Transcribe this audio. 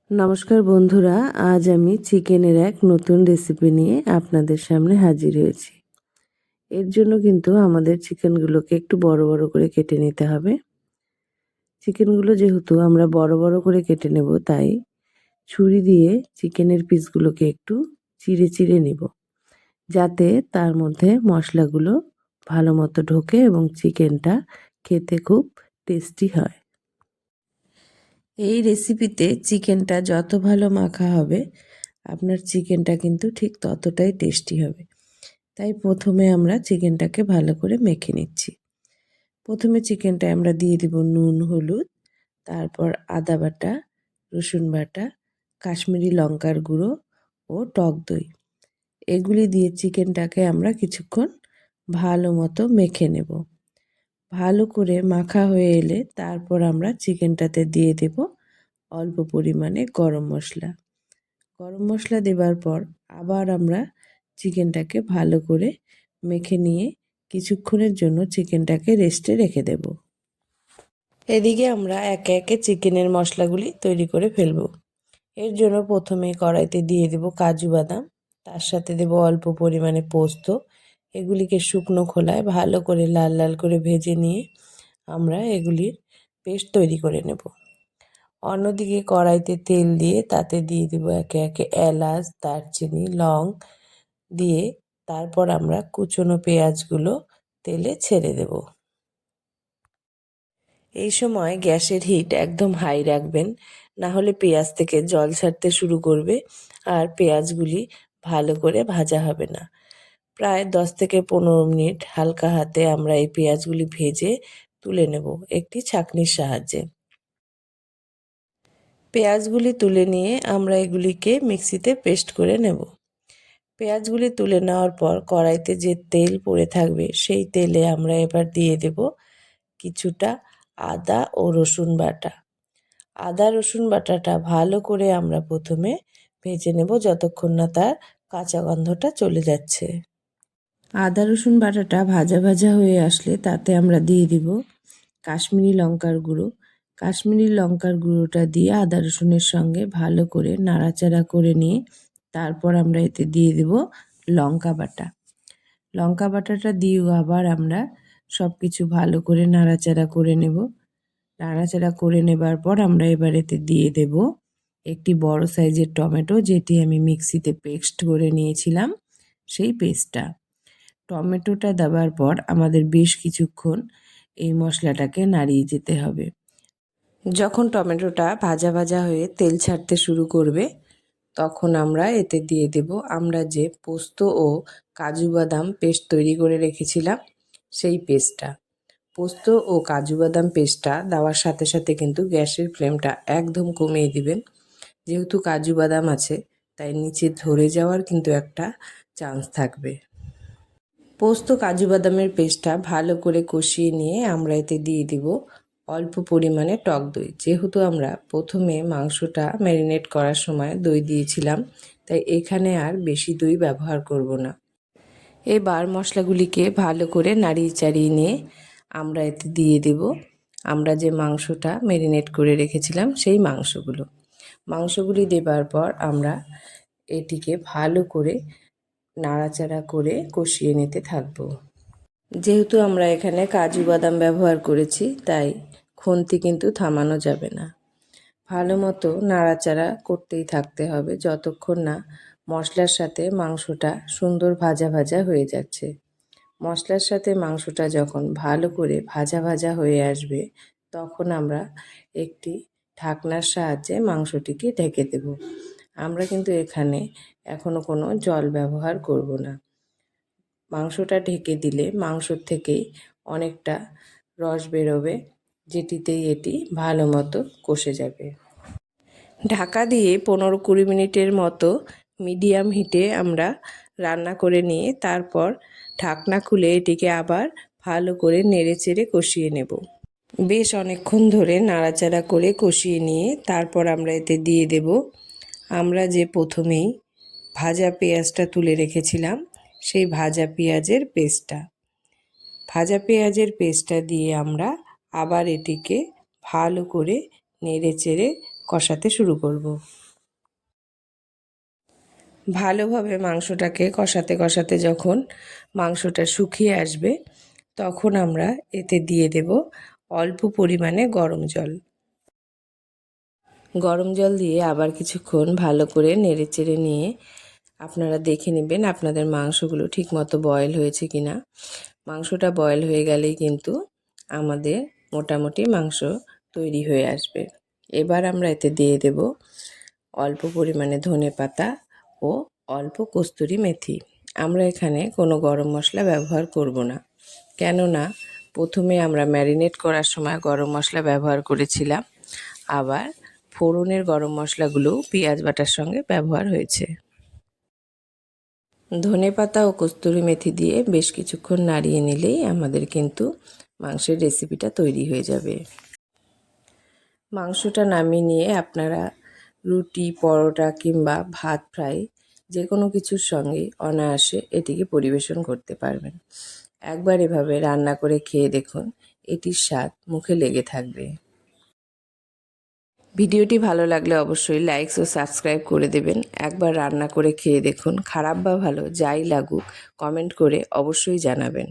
নমস্কার বন্ধুরা, আজ আমি চিকেনের এক নতুন রেসিপি নিয়ে আপনাদের সামনে হাজির হয়েছি। এর জন্য কিন্তু আমাদের চিকেনগুলোকে একটু বড় বড় করে কেটে নিতে হবে। চিকেনগুলো যেহেতু আমরা বড় বড় করে কেটে নেব, তাই ছুরি দিয়ে চিকেনের পিসগুলোকে একটু চিড়ে চিড়ে নেব, যাতে তার মধ্যে মশলাগুলো ভালো মতো ঢোকে এবং চিকেনটা খেতে খুব টেস্টি হয়। এই রেসিপিতে চিকেনটা যত ভালো মাখা হবে, আপনার চিকেনটা কিন্তু ঠিক ততটাই টেস্টি হবে। তাই প্রথমে আমরা চিকেনটাকে ভালো করে মেখে নিচ্ছি। প্রথমে চিকেনটায় আমরা দিয়ে দেব নুন, হলুদ, তারপর আদা বাটা, রসুন বাটা, কাশ্মীরি লঙ্কার গুঁড়ো ও টক দই। এগুলি দিয়ে চিকেনটাকে আমরা কিছুক্ষণ ভালো মতো মেখে নেব। ভালো করে মাখা হয়ে এলে তারপর আমরা চিকেনটাতে দিয়ে দেব অল্প পরিমাণে গরম মশলা। গরম মশলা দেবার পর আবার আমরা চিকেনটাকে ভালো করে মেখে নিয়ে কিছুক্ষণের জন্য চিকেনটাকে রেস্টে রেখে দেব। এদিকে আমরা একে একে চিকেনের মশলাগুলি তৈরি করে ফেলব। এর জন্য প্রথমে কড়াইতে দিয়ে দেব কাজু বাদাম, তার সাথে দেব অল্প পরিমাণে পোস্ত। এগুলিকে শুকনো খোলায় ভালো করে লাল লাল করে ভেজে নিয়ে আমরা এগুলির পেস্ট তৈরি করে নেব। অন্যদিকে কড়াইতে তেল দিয়ে তাতে দিয়ে দেব একে একে এলাচ, দারচিনি, লং দিয়ে তারপর আমরা কুচনো পেঁয়াজগুলো তেলে ছেড়ে দেব। এই সময় গ্যাসের হিট একদম হাই রাখবেন, না হলে পেঁয়াজ থেকে জল ছাড়তে শুরু করবে আর পেঁয়াজগুলি ভালো করে ভাজা হবে না। প্রায় 10 থেকে 15 মিনিট হালকা হাতে আমরা এই পেঁয়াজগুলি ভেজে তুলে নেব একটি ছাঁকনির সাহায্যে। পেঁয়াজগুলি তুলে নিয়ে আমরা এগুলিকে মিক্সিতে পেস্ট করে নেব। পেঁয়াজগুলি তুলে নেওয়ার পর কড়াইতে যে তেল পড়ে থাকবে সেই তেলে আমরা এবার দিয়ে দেব কিছুটা আদা ও রসুন বাটা। আদা রসুন বাটাটা ভালো করে আমরা প্রথমে ভেজে নেব যতক্ষণ না তার কাঁচা গন্ধটা চলে যাচ্ছে। আদা রসুন বাটাটা ভাজা ভাজা হয়ে আসলে তাতে আমরা দিয়ে দিব কাশ্মীরি লঙ্কার গুঁড়ো। কাশ্মীরি লঙ্কার গুঁড়োটা দিয়ে আদা রসুনের সঙ্গে ভালো করে নাড়াচাড়া করে নিয়ে তারপর আমরা এতে দিয়ে দেব লঙ্কা বাটা। লঙ্কা বাটাটা দিয়েও আবার আমরা সব কিছু ভালো করে নাড়াচাড়া করে নেব। নাড়াচাড়া করে নেবার পর আমরা এবার এতে দিয়ে দেব একটি বড় সাইজের টমেটো, যেটি আমি মিক্সিতে পেস্ট করে নিয়েছিলাম সেই পেস্টটা। টমেটোটা দেওয়ার পর আমাদের বেশ কিছুক্ষণ এই মশলাটাকে নাড়িয়ে যেতে হবে। যখন টমেটোটা ভাজা ভাজা হয়ে তেল ছাড়তে শুরু করবে তখন আমরা এতে দিয়ে দেব আমরা যে পোস্ত ও কাজু বাদাম পেস্ট তৈরি করে রেখেছিলাম সেই পেস্টটা। পোস্ত ও কাজু বাদাম পেস্টটা দেওয়ার সাথে সাথে কিন্তু গ্যাসের ফ্লেমটা একদম কমিয়ে দিবেন। যেহেতু কাজু বাদাম আছে তাই নিচে ধরে যাওয়ার কিন্তু একটা চান্স থাকবে। পোস্ত কাজু বাদামের পেস্টটা ভালো করে কষিয়ে নিয়ে আমরা এতে দিয়ে দিব অল্প পরিমাণে টক দই। যেহেতু আমরা প্রথমে মাংসটা ম্যারিনেট করার সময় দই দিয়েছিলাম, তাই এখানে আর বেশি দই ব্যবহার করব না। এবার মশলাগুলিকে ভালো করে নাড়িয়ে চাড়িয়ে নিয়ে আমরা এতে দিয়ে দেব আমরা যে মাংসটা ম্যারিনেট করে রেখেছিলাম সেই মাংসগুলি দেবার পর আমরা এটিকে ভালো করে নাড়াচাড়া করে কষিয়ে নিতে থাকবো। যেহেতু আমরা এখানে কাজু বাদাম ব্যবহার করেছি তাই খুন্তি কিন্তু থামানো যাবে না। ভালো মতো নাড়াচাড়া করতেই থাকতে হবে যতক্ষণ না মশলার সাথে মাংসটা সুন্দর ভাজা ভাজা হয়ে যাচ্ছে। মশলার সাথে মাংসটা যখন ভালো করে ভাজা ভাজা হয়ে আসবে তখন আমরা একটি ঢাকনার সাহায্যে মাংসটিকে ঢেকে দেব। আমরা কিন্তু এখানে এখনো কোনো জল ব্যবহার করব না। মাংসটা ঢেকে দিলে মাংসর থেকেই অনেকটা রস বেরোবে, যেটিতেই এটি ভালো মতো কষে যাবে। ঢাকা দিয়ে 15-20 মিনিটের মতো মিডিয়াম হিটে আমরা রান্না করে নিয়ে তারপর ঢাকনা খুলে এটিকে আবার ভালো করে নেড়েচেড়ে কষিয়ে নেব। বেশ অনেকক্ষণ ধরে নাড়াচাড়া করে কষিয়ে নিয়ে তারপর আমরা এতে দিয়ে দেব আমরা যে প্রথমেই ভাজা পেঁয়াজটা তুলে রেখেছিলাম সেই ভাজা পেঁয়াজের পেস্টটা দিয়ে আমরা আবার এটিকে ভালো করে নেড়েচেড়ে কষাতে শুরু করব। ভালোভাবে মাংসটাকে কষাতে কষাতে যখন মাংসটা শুকিয়ে আসবে তখন আমরা এতে দিয়ে দেব অল্প পরিমাণে গরম জল। গরম জল দিয়ে আবার কিছুক্ষণ ভালো করে নেড়েচেড়ে নিয়ে আপনারা দেখে নেবেন আপনাদের মাংসগুলো ঠিকমতো বয়েল হয়েছে কি না। মাংসটা বয়েল হয়ে গেলেই কিন্তু আমাদের মোটামুটি মাংস তৈরি হয়ে আসবে। এবার আমরা এতে দিয়ে দেব অল্প পরিমাণে ধনেপাতা ও অল্প কস্তুরি মেথি। আমরা এখানে কোনো গরম মশলা ব্যবহার করব না, কেননা প্রথমে আমরা ম্যারিনেট করার সময় গরম মশলা ব্যবহার করেছিলাম, আবার ফোড়নের গরম মশলাগুলোও পেঁয়াজ বাটার সঙ্গে ব্যবহার হয়েছে। ধনেপাতা ও কস্তুরি মেথি দিয়ে বেশ কিছুক্ষণ নাড়িয়ে নিলেই আমাদের কিন্তু মাংসের রেসিপিটা তৈরি হয়ে যাবে। মাংসটা নামিয়ে নিয়ে আপনারা রুটি, পরোটা কিংবা ভাত ফ্রাই যে কোনো কিছুর সঙ্গে অনায়াসে এটিকে পরিবেশন করতে পারবেন। একবার এভাবে রান্না করে খেয়ে দেখুন, এটির স্বাদ মুখে লেগে থাকবে। ভিডিওটি ভালো লাগলে অবশ্যই লাইক ও সাবস্ক্রাইব করে দেবেন। একবার রান্না করে খেয়ে দেখুন, খারাপ বা ভালো যাই লাগুক কমেন্ট করে অবশ্যই জানাবেন।